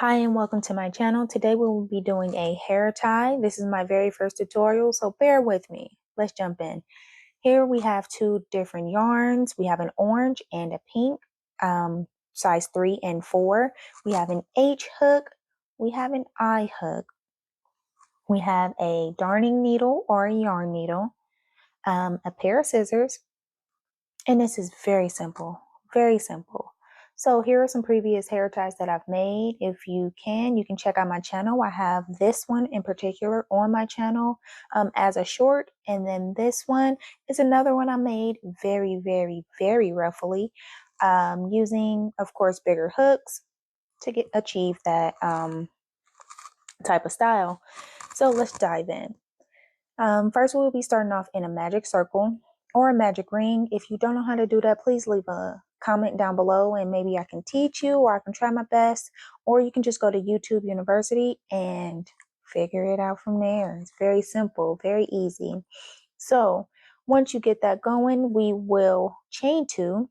Hi and welcome to my channel. Today we will be doing a hair tie. This is my very first tutorial, so bear with me. Let's jump in. Here we have two different yarns. We have an orange and a pink, size 3 and 4. We have an H hook. We have an I hook. We have a darning needle or a yarn needle, a pair of scissors, and this is very simple, very simple. So here are some previous hair ties that I've made. If you can check out my channel. I have this one in particular on my channel as a short. And then this one is another one I made very, very, very roughly using, of course, bigger hooks to achieve that type of style. So let's dive in. First, we'll be starting off in a magic circle or a magic ring. If you don't know how to do that, please leave a comment down below and maybe I can teach you, or I can try my best, or you can just go to YouTube University and figure it out from there. It's very simple, very easy. So once you get that going, we will chain 2.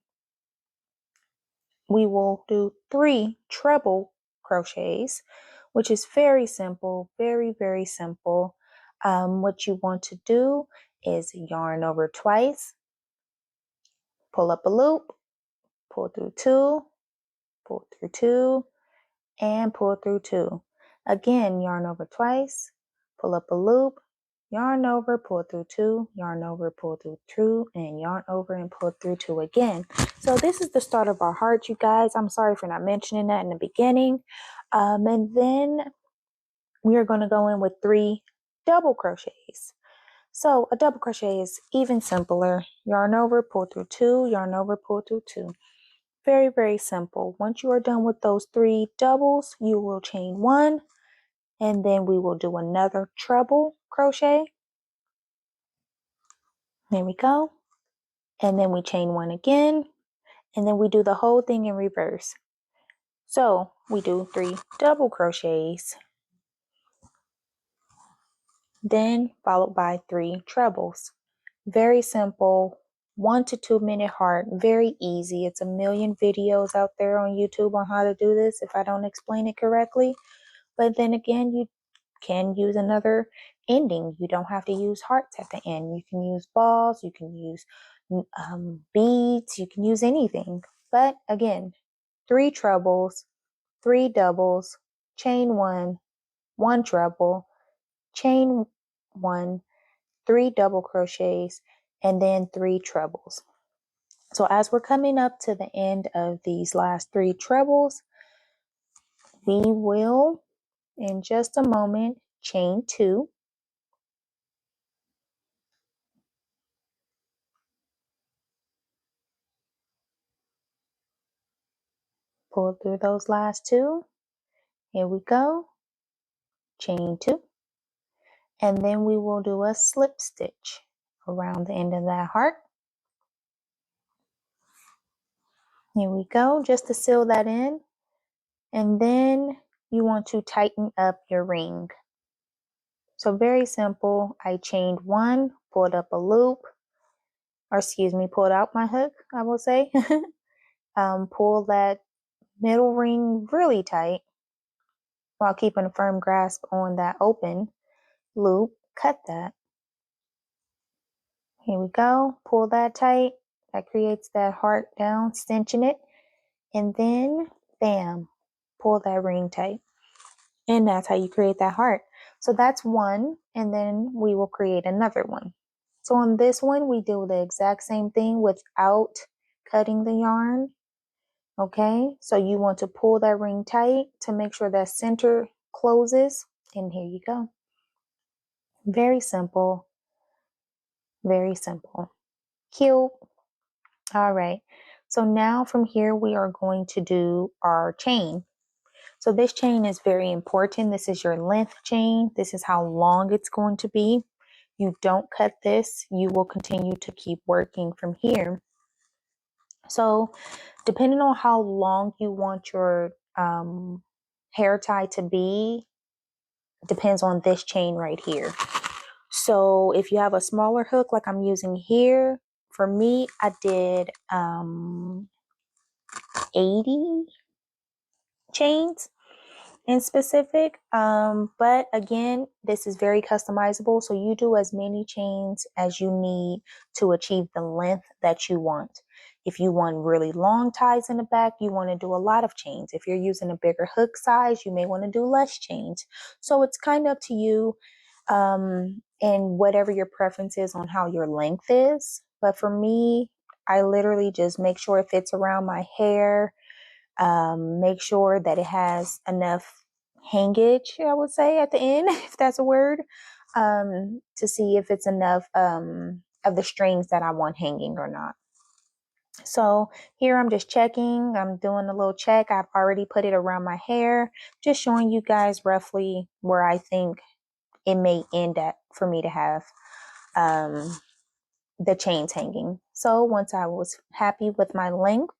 We will do 3 treble crochets, which is very simple, very, very simple. What you want to do is yarn over twice, pull up a loop, pull through 2, pull through 2, and pull through 2. Again, yarn over twice, pull up a loop, yarn over, pull through 2, yarn over, pull through 2, and yarn over and pull through 2 again. So this is the start of our heart, you guys. I'm sorry for not mentioning that in the beginning. And then we are going to go in with 3 double crochets. So a double crochet is even simpler. Yarn over, pull through 2, yarn over, pull through 2. Very, very simple. Once you are done with those 3 doubles, you will chain 1, and then we will do another treble crochet. There we go. And then we chain 1 again, and then we do the whole thing in reverse. So we do 3 double crochets, then followed by 3 trebles. Very simple. 1 to 2 minute heart. Very easy. It's a million videos out there on YouTube on how to do this if I don't explain it correctly. But then again, you can use another ending. You don't have to use hearts at the end. You can use balls. You can use beads. You can use anything. But again, 3 trebles, 3 doubles, chain 1, 1 treble, chain 1, 3 double crochets, and then 3 trebles. So as we're coming up to the end of these last 3 trebles, we will, in just a moment, chain 2. Pull through those last 2. Here we go. Chain 2. And then we will do a slip stitch around the end of that heart. Here we go, just to seal that in. And then you want to tighten up your ring. So very simple. I chained 1, pulled up a loop, or excuse me, pulled out my hook, I will say. Pull that middle ring really tight while keeping a firm grasp on that open loop. Cut that. Here we go. Pull that tight. That creates that heart down, cinching it. And then, bam, pull that ring tight. And that's how you create that heart. So that's 1, and then we will create another one. So on this one, we do the exact same thing without cutting the yarn. Okay, so you want to pull that ring tight to make sure that center closes. And here you go. Very simple. Very simple. Cute. All right. So now from here, we are going to do our chain. So this chain is very important. This is your length chain. This is how long it's going to be. You don't cut this. You will continue to keep working from here. So depending on how long you want your hair tie to be, depends on this chain right here. So if you have a smaller hook like I'm using here, for me, I did 80 chains. in specific. But again, this is very customizable. So you do as many chains as you need to achieve the length that you want. If you want really long ties in the back, you want to do a lot of chains. If you're using a bigger hook size, you may want to do less chains. So it's kind of up to you, and whatever your preference is on how your length is. But for me, I literally just make sure it fits around my hair. Make sure that it has enough hangage, I would say, at the end, if that's a word, to see if it's enough of the strings that I want hanging or not. So here I'm just checking. I'm doing a little check. I've already put it around my hair, just showing you guys roughly where I think it may end at for me to have the chains hanging. So once I was happy with my length,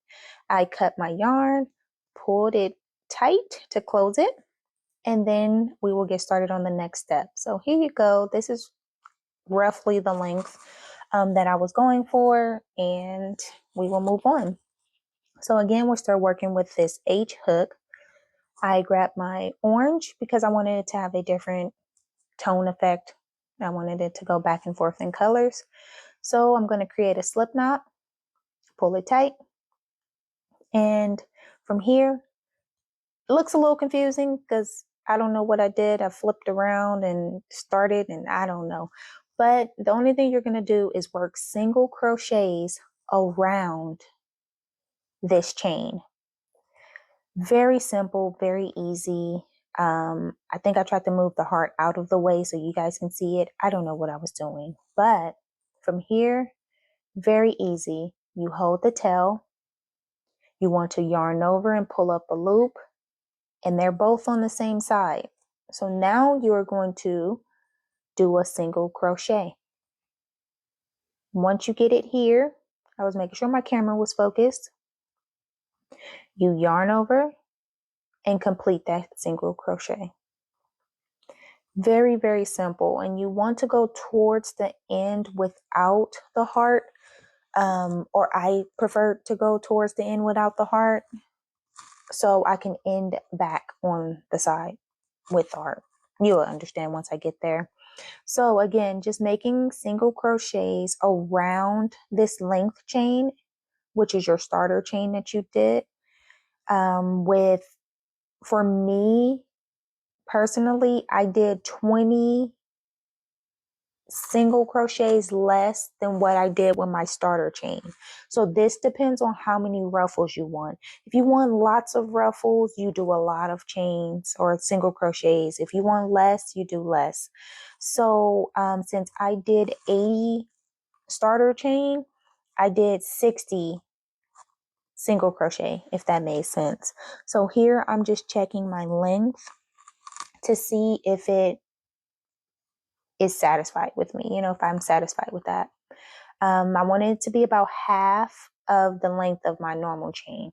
I cut my yarn, pulled it tight to close it, and then we will get started on the next step. So here you go. This is roughly the length that I was going for, and we will move on. So again, we'll start working with this H hook. I grabbed my orange because I wanted it to have a different tone effect. I wanted it to go back and forth in colors. So I'm going to create a slip knot, pull it tight, and from here, it looks a little confusing because I don't know what I did. I flipped around and started, and I don't know. But the only thing you're going to do is work single crochets around this chain. Very simple, very easy. I think I tried to move the heart out of the way so you guys can see it. I don't know what I was doing. But from here, very easy. You hold the tail. You want to yarn over and pull up a loop, and they're both on the same side. So now you're going to do a single crochet. Once you get it here, I was making sure my camera was focused. You yarn over and complete that single crochet. Very, very simple. And you want to go towards the end without the heart, or I prefer to go towards the end without the heart, so I can end back on the side with the heart. You'll understand once I get there. So again, just making single crochets around this length chain, which is your starter chain that you did. For me personally, I did 20 single crochets less than what I did with my starter chain. So this depends on how many ruffles you want. If you want lots of ruffles, you do a lot of chains or single crochets. If you want less, you do less. So since I did 80 starter chain, I did 60 single crochet, if that made sense. So here I'm just checking my length to see if it is satisfied with me, if I'm satisfied with that. I wanted it to be about half of the length of my normal chain.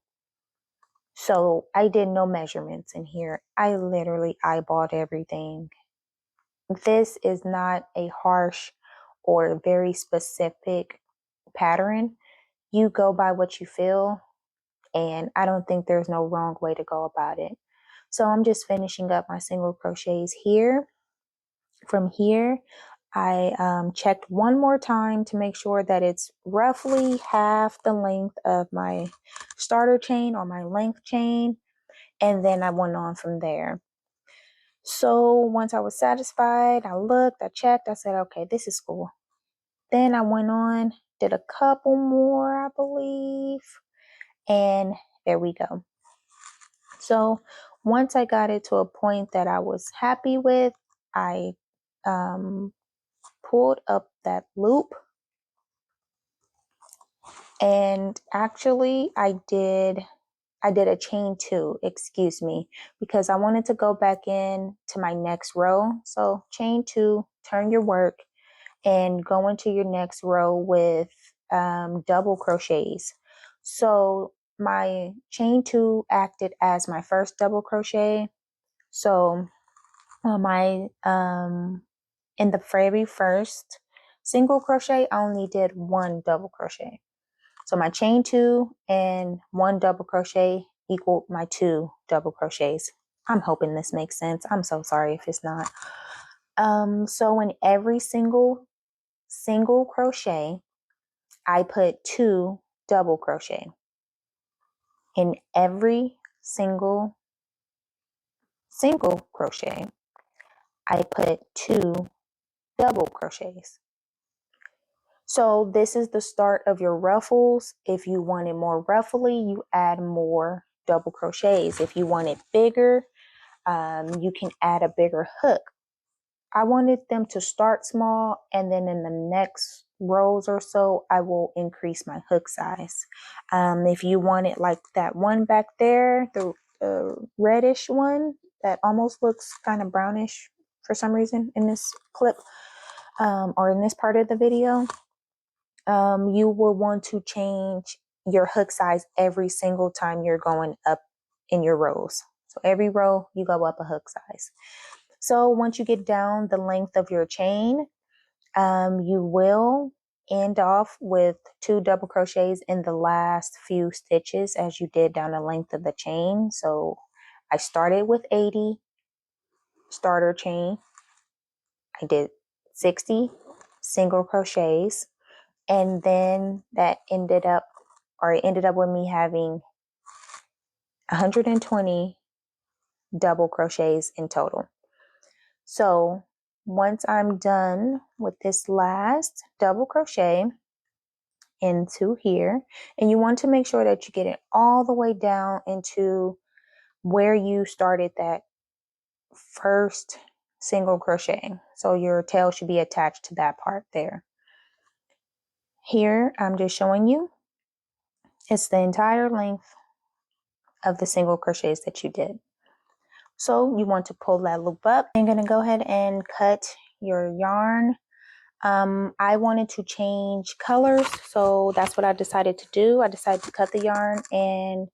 So I did no measurements in here. I literally eyeballed everything. This is not a harsh or very specific pattern. You go by what you feel, and I don't think there's no wrong way to go about it. So I'm just finishing up my single crochets here. From here, I checked one more time to make sure that it's roughly half the length of my starter chain or my length chain, and then I went on from there. So once I was satisfied, I looked, I checked, I said, okay, this is cool. Then I went on, did a couple more, I believe, and there we go. So once I got it to a point that I was happy with, I pulled up that loop, and actually I did a chain 2, excuse me, because I wanted to go back in to my next row. So chain 2, turn your work and go into your next row with double crochets. So my chain 2 acted as my first double crochet. So my in the very first single crochet, I only did 1 double crochet. So my chain 2 and 1 double crochet equaled my 2 double crochets. I'm hoping this makes sense. I'm so sorry if it's not. So in every single crochet, I put 2 double crochet. In every single crochet, I put 2 double crochets. So this is the start of your ruffles. If you want it more ruffly, you add more double crochets. If you want it bigger, you can add a bigger hook. I wanted them to start small, and then in the next rows or so, I will increase my hook size. If you want it like that one back there, the reddish one that almost looks kind of brownish for some reason in this clip, or in this part of the video, you will want to change your hook size every single time you're going up in your rows. So every row you go up a hook size. So once you get down the length of your chain, you will end off with 2 double crochets in the last few stitches as you did down the length of the chain. So I started with 80 starter chain. I did 60 single crochets, and then it ended up with me having 120 double crochets in total. So once I'm done with this last double crochet into here, and you want to make sure that you get it all the way down into where you started that first single crochet. So your tail should be attached to that part there. Here, I'm just showing you, it's the entire length of the single crochets that you did. So you want to pull that loop up. I'm going to go ahead and cut your yarn. I wanted to change colors, so that's what I decided to do. I decided to cut the yarn and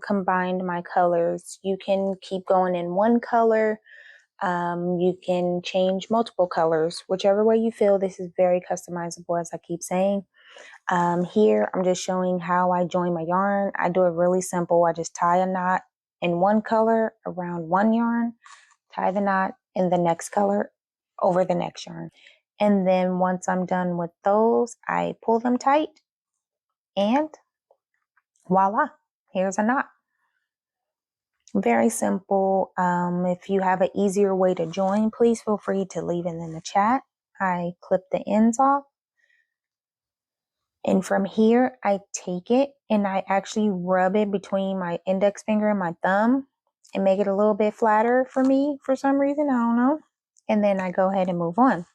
combined my colors. You can keep going in one color. You can change multiple colors, whichever way you feel. This is very customizable, as I keep saying. Here, I'm just showing how I join my yarn. I do it really simple. I just tie a knot in one color around one yarn, tie the knot in the next color over the next yarn. And then once I'm done with those, I pull them tight and voila, here's a knot. Very simple. If you have an easier way to join, please feel free to leave it in the chat. I clip the ends off. And from here, I take it and I actually rub it between my index finger and my thumb and make it a little bit flatter for me for some reason. I don't know. And then I go ahead and move on.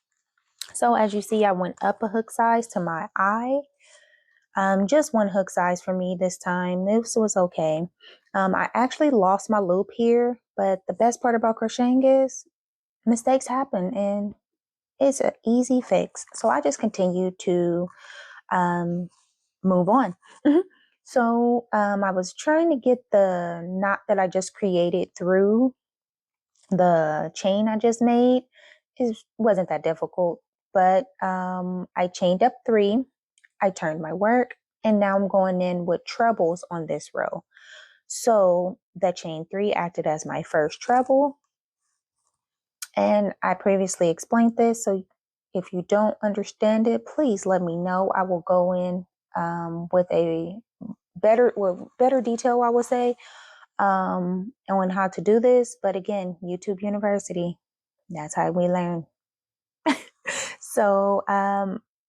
So as you see, I went up a hook size to my eye. Just one hook size for me this time. This was okay. I actually lost my loop here, but the best part about crocheting is mistakes happen and it's an easy fix. So I just continue to move on. So I was trying to get the knot that I just created through the chain I just made. It wasn't that difficult, but I chained up 3. I turned my work, and now I'm going in with trebles on this row. So the chain 3 acted as my first treble, and I previously explained this. So if you don't understand it, please let me know. I will go in with a better detail, I would say, on how to do this. But again, YouTube University, that's how we learn. So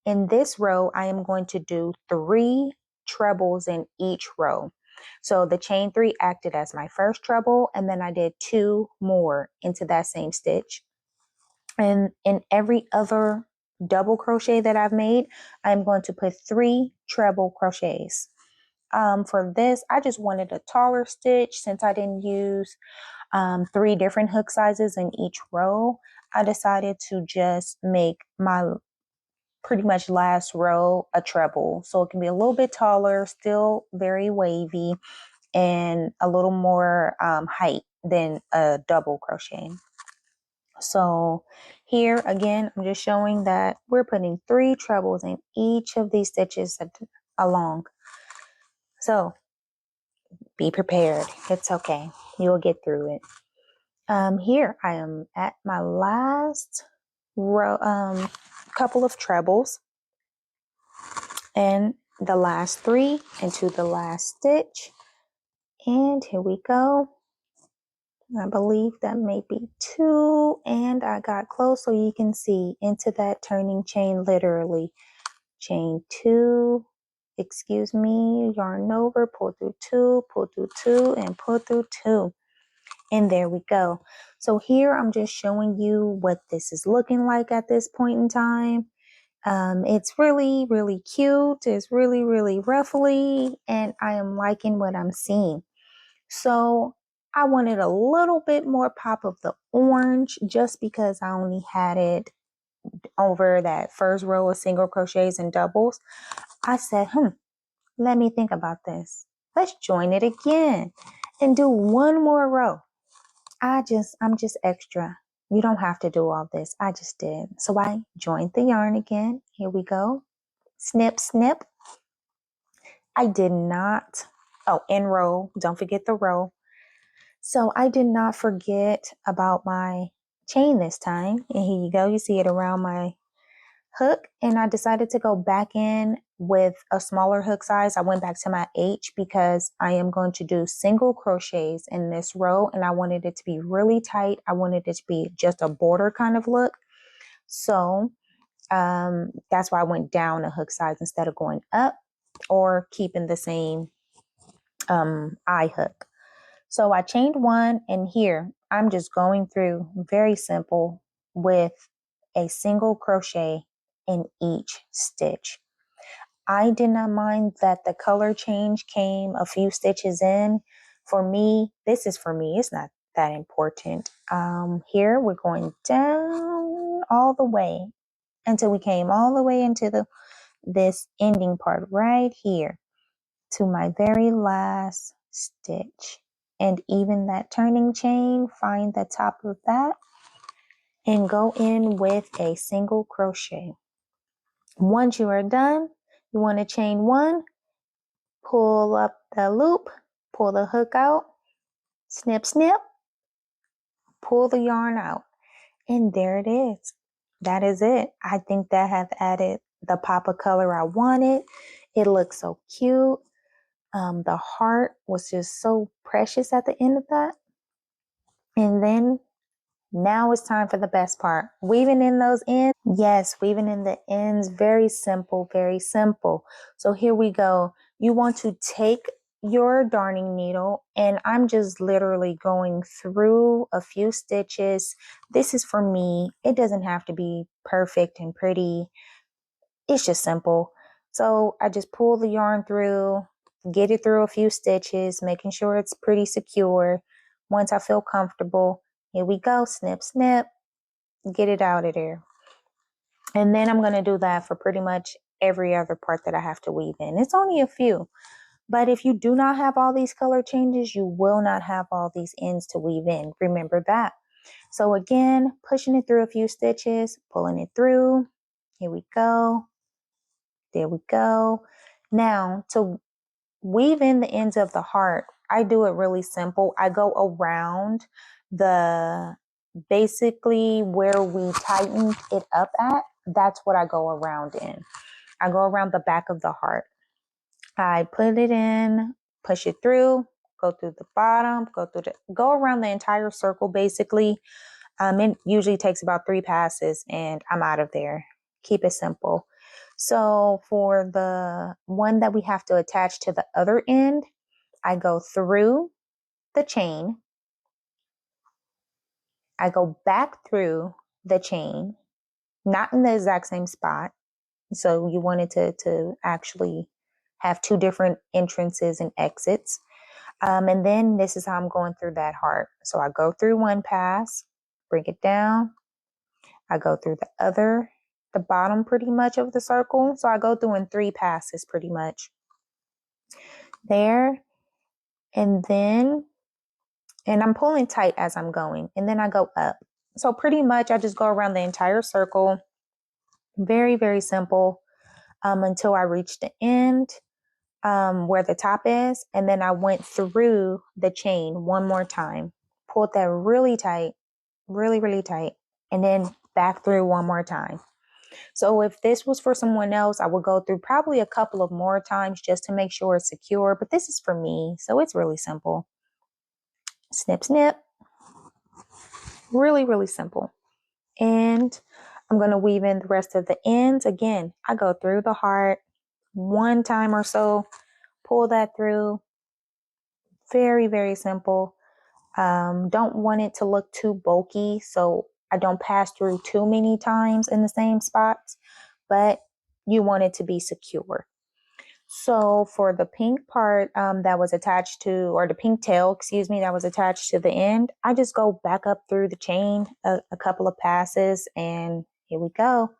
in this row, I am going to do 3 trebles in each row. So the chain 3 acted as my first treble, and then I did 2 more into that same stitch. And in every other double crochet that I've made, I'm going to put 3 treble crochets. For this, I just wanted a taller stitch since I didn't use 3 different hook sizes in each row. I decided to just make my pretty much last row a treble. So it can be a little bit taller, still very wavy, and a little more height than a double crochet. So here again, I'm just showing that we're putting 3 trebles in each of these stitches along. So be prepared. It's okay. You'll get through it. Here I am at my last row, couple of trebles, and the last 3 into the last stitch. And here we go. I believe that may be 2, and I got close so you can see into that turning chain, literally. Chain 2, excuse me, yarn over, pull through 2, pull through 2, and pull through 2. And there we go. So here I'm just showing you what this is looking like at this point in time. It's really, really cute. It's really, really ruffly, and I am liking what I'm seeing. So I wanted a little bit more pop of the orange just because I only had it over that first row of single crochets and doubles. I said, let me think about this. Let's join it again and do one more row. I'm just extra. You don't have to do all this. I just did. So I joined the yarn again. Here we go. Snip, snip. I did not, end row. Don't forget the row. So I did not forget about my chain this time. And here you go. You see it around my hook. And I decided to go back in with a smaller hook size. I went back to my H because I am going to do single crochets in this row. And I wanted it to be really tight. I wanted it to be just a border kind of look. So that's why I went down a hook size instead of going up or keeping the same eye hook. So I chained 1, and here I'm just going through very simple with a single crochet in each stitch. I did not mind that the color change came a few stitches in. For me, this is for me. It's not that important. Here we're going down all the way until we came all the way into this ending part right here to my very last stitch. And even that turning chain, find the top of that and go in with a single crochet. Once you are done, you want to chain 1, pull up the loop, pull the hook out, snip, snip, pull the yarn out. And there it is. That is it. I think that has added the pop of color I wanted. It looks so cute. The heart was just so precious at the end of that. And then now it's time for the best part. Weaving in those ends. Yes, weaving in the ends. Very simple, very simple. So here we go. You want to take your darning needle, and I'm just literally going through a few stitches. This is for me. It doesn't have to be perfect and pretty. It's just simple. So I just pull the yarn through, get it through a few stitches, making sure it's pretty secure. Once I feel comfortable, here we go, snip, snip, get it out of there. And then I'm going to do that for pretty much every other part that I have to weave in. It's only a few, but if you do not have all these color changes, you will not have all these ends to weave in. Remember that. So again, pushing it through a few stitches, pulling it through. Here we go. There we go. Now, to weave in the ends of the heart, I do it really simple. I go around basically where we tightened it up at. That's what I go around in. I go around the back of the heart. I put it in, push it through, go through the bottom, go around the entire circle basically. It usually takes about 3 passes and I'm out of there. Keep it simple. So for the one that we have to attach to the other end, I go through the chain. I go back through the chain, not in the exact same spot. So you wanted to actually have 2 different entrances and exits. And then this is how I'm going through that heart. So I go through one pass, bring it down. I go through the bottom pretty much of the circle. So I go through in 3 passes pretty much. There. And I'm pulling tight as I'm going. And then I go up. So pretty much I just go around the entire circle. Very, very simple until I reach the end. where the top is, and then I went through the chain one more time, pulled that really tight, really, really tight, and then back through one more time. So if this was for someone else, I would go through probably a couple of more times just to make sure it's secure, but this is for me, so it's really simple. Snip, snip. Really, really simple. And I'm going to weave in the rest of the ends. Again, I go through the heart one time or so, pull that through. Very, very simple. Don't want it to look too bulky, so I don't pass through too many times in the same spots, but you want it to be secure. So for the pink part that was attached to, or the pink tail, excuse me, that was attached to the end, I just go back up through the chain a couple of passes, and here we go.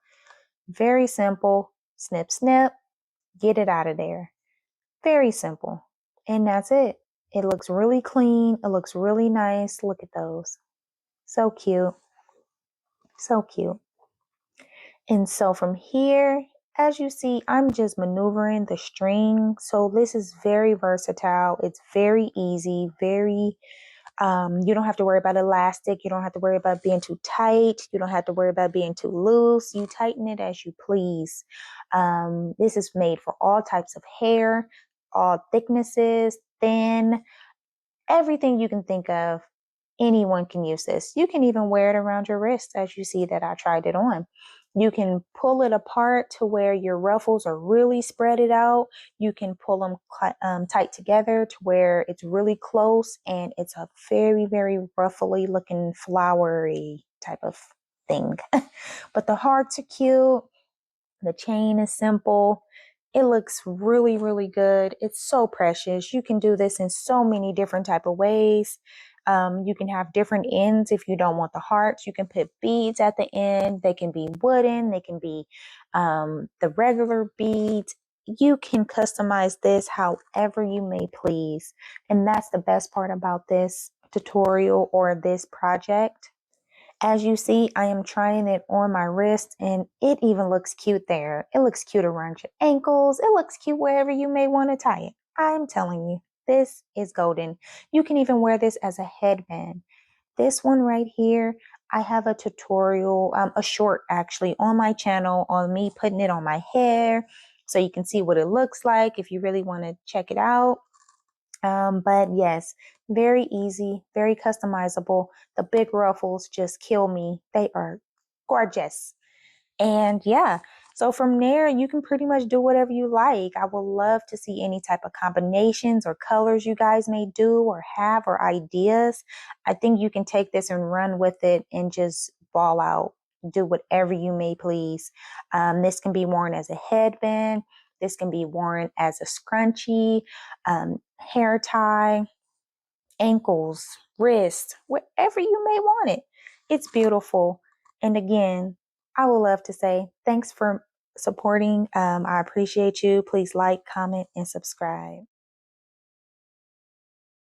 Very simple. Snip, snip, get it out of there. Very simple. And that's it. It looks really clean. It looks really nice. Look at those. So cute. So cute. And so from here, as you see, I'm just maneuvering the string. So this is very versatile. It's very easy, very, you don't have to worry about elastic. You don't have to worry about being too tight. You don't have to worry about being too loose. You tighten it as you please. This is made for all types of hair, all thicknesses, thin, everything you can think of. Anyone can use this. You can even wear it around your wrist, as you see that I tried it on. You can pull it apart to where your ruffles are really spread it out. You can pull them tight together to where it's really close, and it's a very, very ruffly looking flowery type of thing. But the hearts are cute. The chain is simple. It looks really, really good. It's so precious. You can do this in so many different type of ways. You can have different ends if you don't want the hearts. You can put beads at the end. They can be wooden. They can be the regular beads. You can customize this however you may please. And that's the best part about this tutorial or this project. As you see, I am trying it on my wrist, and it even looks cute there. It looks cute around your ankles. It looks cute wherever you may want to tie it. I'm telling you, this is golden. You can even wear this as a headband. This one right here, I have a tutorial, a short actually, on my channel on me putting it on my hair, so you can see what it looks like if you really want to check it out. But yes, very easy, very customizable. The big ruffles just kill me. They are gorgeous. And yeah, so from there, you can pretty much do whatever you like. I would love to see any type of combinations or colors you guys may do or have or ideas. I think you can take this and run with it and just ball out. Do whatever you may please. This can be worn as a headband. This can be worn as a scrunchie, hair tie, ankles, wrist, wherever you may want it. It's beautiful. And again, I would love to say thanks for supporting. I appreciate you. Please like, comment, and subscribe.